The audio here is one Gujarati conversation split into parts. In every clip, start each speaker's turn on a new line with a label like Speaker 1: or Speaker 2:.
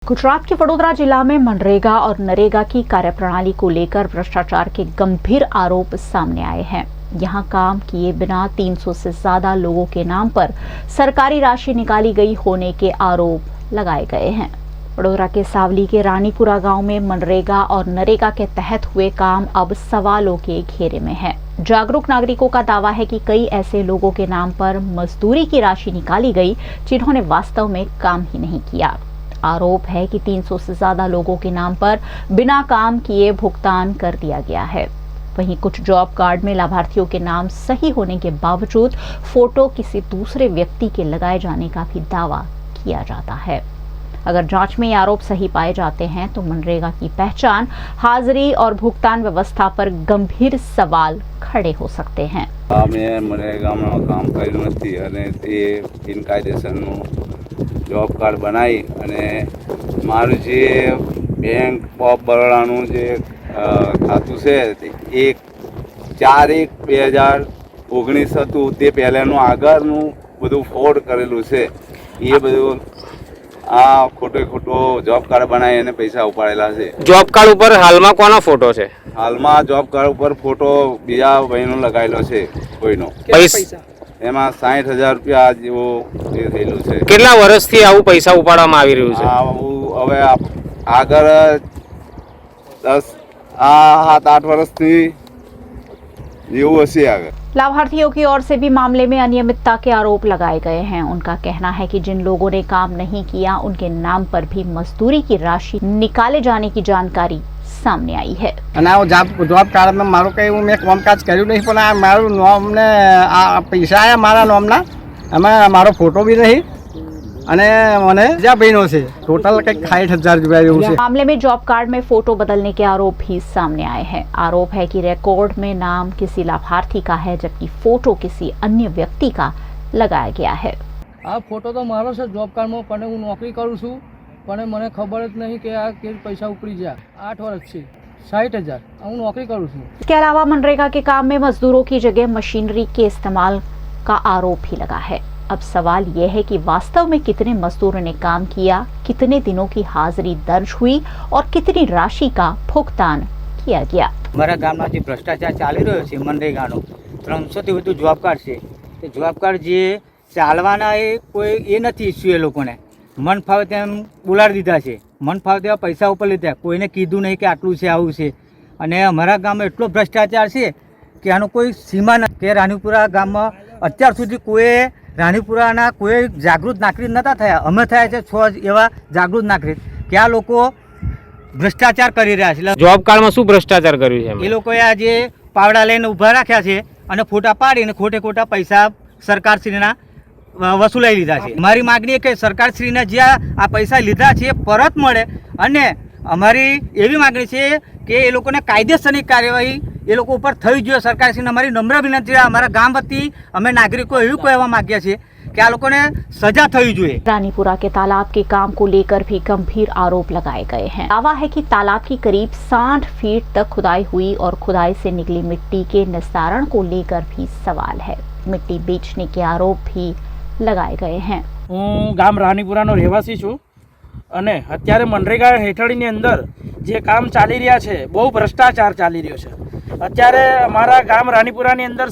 Speaker 1: गुजरात के वडोदरा जिला में मनरेगा और नरेगा की कार्यप्रणाली को लेकर भ्रष्टाचार के गंभीर आरोप सामने आए हैं। यहां काम किए बिना 300 से ज्यादा लोगों के नाम पर सरकारी राशि निकाली गई होने के आरोप लगाए गए हैं। वडोदरा के सावली के रानीपुरा गांव में मनरेगा और नरेगा के तहत हुए काम अब सवालों के घेरे में है। जागरूक नागरिकों का दावा है कि कई ऐसे लोगों के नाम पर मजदूरी की राशि निकाली गई जिन्होंने वास्तव में काम ही नहीं किया। आरोप है कि 300 से ज्यादा लोगों के नाम पर बिना काम किए भुगतान कर दिया गया है। वहीं कुछ जॉब कार्ड में लाभार्थियों के नाम सही होने के बावजूद फोटो किसी दूसरे व्यक्ति के लगाए जाने का भी दावा किया जाता है। अगर जांच में ये आरोप सही पाए जाते हैं तो मनरेगा की पहचान, हाजिरी और भुगतान व्यवस्था पर गंभीर सवाल खड़े हो सकते हैं।
Speaker 2: मनरेगाમાં કામ કર્યું નથી અને તે બિનકાયદેસરનું જોબ કાર્ડ બનાવી અને મારું જે બેંક ઓફ બરોડાનું જે ખાતું છે તે 4/1/2019 હતું તે પહેલાંનું આગળનું બધું ફ્રોડ કરેલું છે એ બધું આ ખોટો જોબ કાર્ડ બનાવી અને પૈસા ઉપાડેલા છે।
Speaker 3: જોબ કાર્ડ ઉપર હાલમાં કોનો ફોટો છે?
Speaker 2: હાલમાં જોબ કાર્ડ ઉપર ફોટો બીજા ભાઈનો લગાવેલો છે કોઈનો। એમાં 60,000 રૂપિયા જેવો એ થયેલું છે।
Speaker 3: કેટલા વર્ષથી આવું પૈસા ઉપાડવામાં આવી રહ્યું છે?
Speaker 2: હવે આગળ 7-8 વર્ષથી જેવું હશે આગળ।
Speaker 1: लाभार्थियों की ओर से भी मामले में अनियमितता के आरोप लगाए गए हैं। उनका कहना है कि जिन लोगों ने काम नहीं किया उनके नाम पर भी मजदूरी की राशि निकाले जाने की जानकारी सामने आई है।
Speaker 4: जॉब कार्ड में मारू कई मैं कामकाज कर्યું नहीं पण आ मारू नाम ने आ पैसा आया मारा नामना एमां मारो फोटो भी नहीं અને મને જ્યાં બહેનો છે ટોટલ કંઈક 60,000 રૂપિયા જેવું છે।
Speaker 1: मामले में जॉब कार्ड में फोटो बदलने के आरोप भी सामने आए हैं। आरोप है कि रिकॉर्ड में नाम किसी लाभार्थी का है जबकि फोटो किसी अन्य व्यक्ति का लगाया गया है।
Speaker 5: आ फोटो तो मारो છે जॉब कार्ड में पण હું નોકરી કરું છું પણ મને ખબર જ નહીં કે આ કે પૈસા ઉપડી જાય। 8 વર્ષથી 60,000 હું નોકરી કરું છું।
Speaker 1: इसके अलावा मनरेगा के काम में मजदूरों की जगह मशीनरी के इस्तेमाल का आरोप भी लगा है। अब सवाल यह है कि वास्तव में कितने मजदूरों ने काम किया, कितने दिनों की हाजिरी दर्ज हुई और कितनी राशि का भुगतान किया गया।
Speaker 6: मारा गामમાં જે ભ્રષ્ટાચાર ચાલી રહ્યો છે મનરેગાનો 300 થી વધુ જોબ કાર્ડ છે તે જોબ કાર્ડ જે ચાલવાના એ કોઈ એ નથી ઇસ્યુ એ લોકોને મન ફાવે તેમ બોલાડી દીધા છે। મન ફાવે તેવા પૈસા ઉપર લીધા, કોઈને કીધું નહીં કે આટલું છે આવું છે। અને અમારા ગામમાં એટલો ભ્રષ્ટાચાર છે કે આનો કોઈ સીમા નથી કે રાણીપુરા ગામમાં અત્યાર સુધી કોઈ રાણીપુરાના કોઈ જાગૃત નાગરિક નહોતા થયા। અમે થયા છે 6 એવા જાગૃત નાગરિક કે આ લોકો ભ્રષ્ટાચાર કરી રહ્યા છે।
Speaker 3: જોબ કાર્ડમાં શું ભ્રષ્ટાચાર કર્યું છે?
Speaker 6: એ લોકોએ આ જે પાવડા લઈને ઊભા રાખ્યા છે અને ફોટા પાડીને ખોટા પૈસા સરકારશ્રીના વસૂલાઈ લીધા છે। મારી માગણી છે કે સરકારશ્રીને જે આ પૈસા લીધા છે એ પરત મળે અને અમારી એવી માગણી છે કે એ લોકોને કાયદેસરની કાર્યવાહી એ લોકો ઉપર થવી જોઈએ। સરકારશ્રીને અમારી નમ્ર વિનંતી છે, અમારા ગામ વતી અમે નાગરિકો એવું કહેવા માંગીએ છીએ कि आ लोगों ने सजा थवी જોઈએ।
Speaker 1: रानीपुरा के तालाब के काम को लेकर भी गंभीर आरोप लगाए गए हैं। दावा है कि तालाब की करीब 60 फीट तक खुदाई हुई और खुदाई से निकली मिट्टी के निस्तारण को लेकर भी सवाल है। मिट्टी बेचने के आरोप भी लगाए गए हैं।
Speaker 7: હું ગામ રાનીપુરાનો રહેવાસી છું અને અત્યારે મનરેગા હેઠળની અંદર જે કામ ચાલી રહ્યા છે બહુ ભ્રષ્ટાચાર ચાલી રહ્યો છે। અત્યારે અમારા ગામ રાનીપુરાની અંદર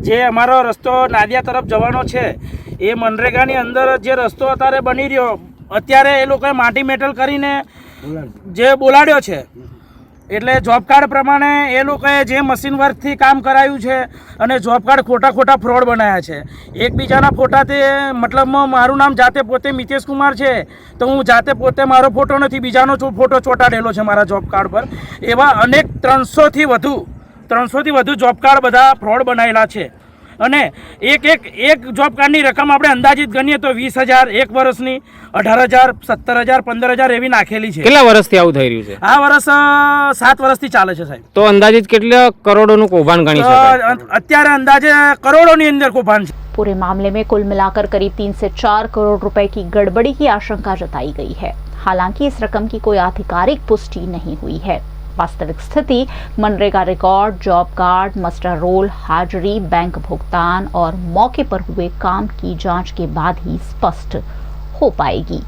Speaker 7: જે અમારો રસ્તો નાદિયા तरफ જવાનો છે એ મનરેગાની અંદર જે રસ્તો અત્યારે બની રહ્યો અત્યારે એ લોકોએ માટી મેટલ કરીને જે બોલાડ્યો છે એટલે જોબ કાર્ડ પ્રમાણે એ લોકોએ જે મશીન વર્કથી કામ કરાયું છે અને જોબ કાર્ડ ખોટા ફ્રોડ બનાવ્યા છે। એકબીજાના ફોટા તે મતલબ મારું નામ જાતે પોતે મિતેશ કુમાર છે તો હું જાતે પોતે મારો ફોટો નથી બીજાનો ફોટો ચોંટાડેલો છે મારા જોબ કાર્ડ પર। એવા અનેક 300 થી વધુ જોબ કાર્ડ બધા ફ્રોડ બનાવેલા છે અને એક જોબ કાર્ડની રકમ આપણે અંદાજિત ગણીએ તો 20,000 એક વર્ષની 18,000 17,000 15,000 એવી નાખેલી છે।
Speaker 3: કેટલા વર્ષથી આવું થઈ રહ્યું છે?
Speaker 7: આ વર્ષ 7 વર્ષથી ચાલે છે સાહેબ।
Speaker 3: તો અંદાજિત કેટલા કરોડોનું કૌભાંડ ગણી શકાય?
Speaker 7: અત્યારે અંદાજે કરોડોની અંદર કૌભાંડ છે।
Speaker 1: पूरे मामले में कुल मिलाकर करीब 3 से 4 करोड़ रुपए की गड़बड़ी की आशंका जताई गई है। हालांकि इस रकम की कोई आधिकारिक पुष्टि नहीं हुई है। वास्तविक स्थिति MNREGA record, job card, muster roll, हाजिरी, बैंक भुगतान और मौके पर हुए काम की जांच के बाद ही स्पष्ट हो पाएगी।